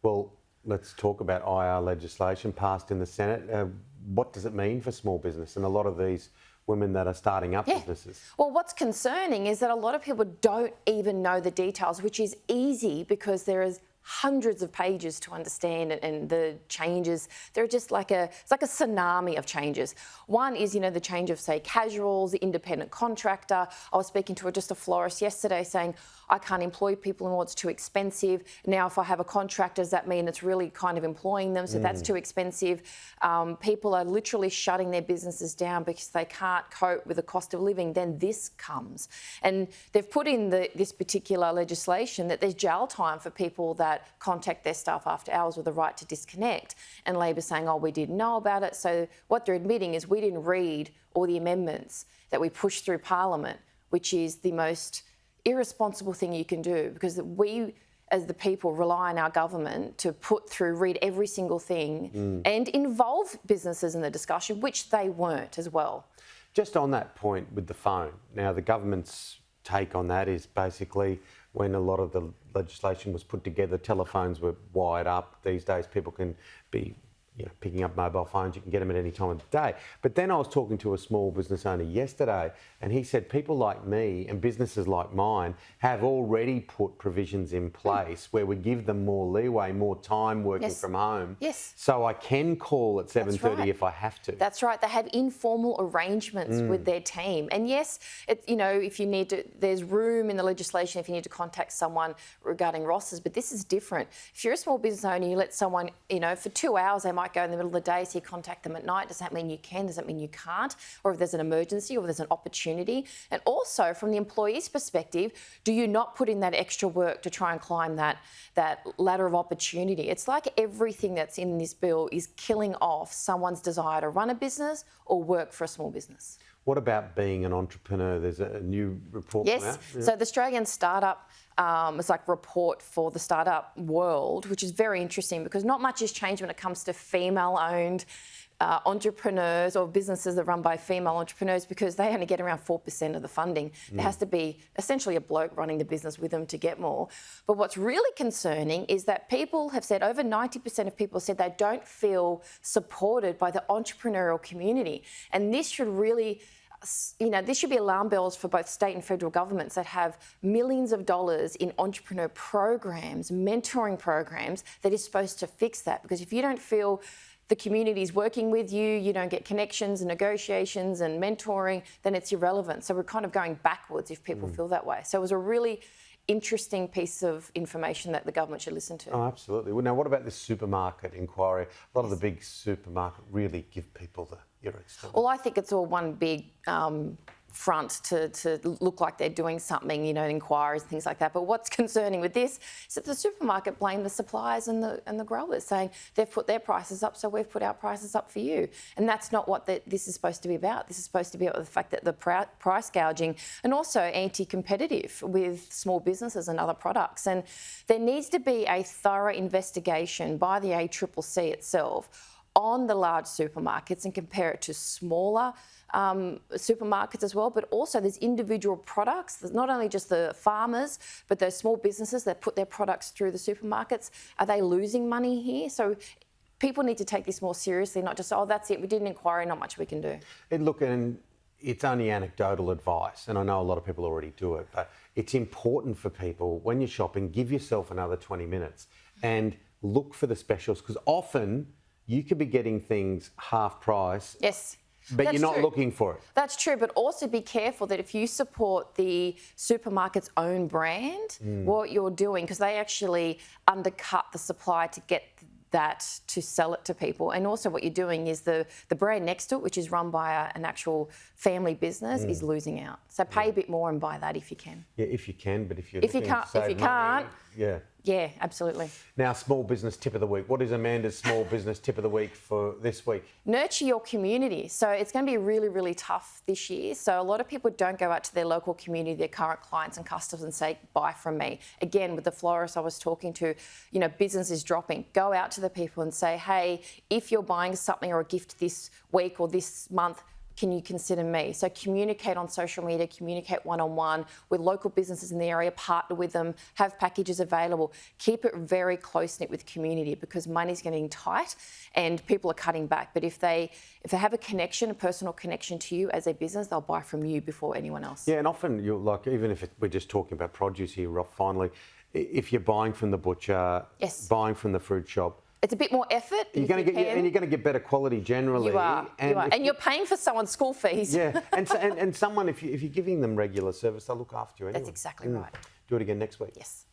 Well, let's talk about IR legislation passed in the Senate. What does it mean for small business and a lot of these women that are starting up businesses? Well, what's concerning is that a lot of people don't even know the details, which is easy because there is hundreds of pages to understand, and the changes, they're just it's like a tsunami of changes. One is, the change of, say, casuals, the independent contractor. I was speaking to just a florist yesterday saying, I can't employ people anymore, it's too expensive. Now, if I have a contractor, does that mean it's really kind of employing them? So that's too expensive. People are literally shutting their businesses down because they can't cope with the cost of living. Then this comes. And they've put in this particular legislation that there's jail time for people that contact their staff after hours with the right to disconnect. And Labor's saying, we didn't know about it. So what they're admitting is we didn't read all the amendments that we pushed through Parliament, which is the most irresponsible thing you can do, because we as the people rely on our government to read every single thing and involve businesses in the discussion, which they weren't as well. Just on that point with the phone, now the government's take on that is basically when a lot of the legislation was put together, telephones were wired up. These days people can be picking up mobile phones, you can get them at any time of the day. But then I was talking to a small business owner yesterday and he said people like me and businesses like mine have already put provisions in place where we give them more leeway, more time working from home. Yes. So I can call at 7:30 if I have to. That's right. They have informal arrangements with their team. And yes, if you need to, there's room in the legislation if you need to contact someone regarding rosters, but this is different. If you're a small business owner, you let someone, for 2 hours, they might go in the middle of the day, so you contact them at night. Does that mean you can? Does that mean you can't? Or if there's an emergency or if there's an opportunity? And also, from the employee's perspective, do you not put in that extra work to try and climb that ladder of opportunity? It's like everything that's in this bill is killing off someone's desire to run a business or work for a small business. What about being an entrepreneur? There's a new report Yes. come out. Yeah. So the Australian startup, it's like report for the startup world, which is very interesting because not much has changed when it comes to female-owned entrepreneurs or businesses that run by female entrepreneurs, because they only get around 4% of the funding. There has to be essentially a bloke running the business with them to get more. But what's really concerning is that people have said, over 90% of people said they don't feel supported by the entrepreneurial community. And this should really, this should be alarm bells for both state and federal governments that have millions of dollars in entrepreneur programs, mentoring programs that is supposed to fix that. Because if you don't feel the community's working with you, you don't get connections and negotiations and mentoring, then it's irrelevant. So we're kind of going backwards if people feel that way. So it was a really interesting piece of information that the government should listen to. Oh, absolutely. Well, now, what about this supermarket inquiry? A lot of the big supermarket really give people the irrits. Well, I think it's all one big front to look like they're doing something, inquiries and things like that. But what's concerning with this is that the supermarket blame the suppliers and the growers, saying they've put their prices up, so we've put our prices up for you. And that's not what this is supposed to be about. This is supposed to be about the fact that the price gouging and also anti-competitive with small businesses and other products. And there needs to be a thorough investigation by the ACCC itself on the large supermarkets and compare it to smaller supermarkets as well, but also there's individual products. There's not only just the farmers, but those small businesses that put their products through the supermarkets. Are they losing money here? So people need to take this more seriously, not just, that's it, we did an inquiry, not much we can do. And it's only anecdotal advice, and I know a lot of people already do it, but it's important for people, when you're shopping, give yourself another 20 minutes and look for the specials, because often you could be getting things half price. Yes. But That's you're not true. looking for it. That's true, but also be careful that if you support the supermarket's own brand, what you're doing, because they actually undercut the supply to get that to sell it to people. And also what you're doing is the brand next to it, which is run by an actual family business, is losing out. So pay a bit more and buy that if you can. Yeah, if you can, but if you can't, yeah. Yeah, absolutely. Now, small business tip of the week. What is Amanda's small business tip of the week for this week? Nurture your community. So it's going to be really, really tough this year. So a lot of people don't go out to their local community, their current clients and customers, and say, buy from me. Again, with the florist I was talking to, business is dropping. Go out to the people and say, hey, if you're buying something or a gift this week or this month, can you consider me? So communicate on social media, communicate one-on-one with local businesses in the area, partner with them, have packages available. Keep it very close-knit with community because money's getting tight and people are cutting back. But if they have a connection, a personal connection to you as a business, they'll buy from you before anyone else. Yeah, and often you're like, even if we're just talking about produce here, Rob, finally, if you're buying from the butcher, Yes. buying from the fruit shop, it's a bit more effort. you're going to get better quality generally. You are. And you're paying for someone's school fees. Yeah, and someone, if you're giving them regular service, they'll look after you anyway. That's exactly right. Do it again next week. Yes.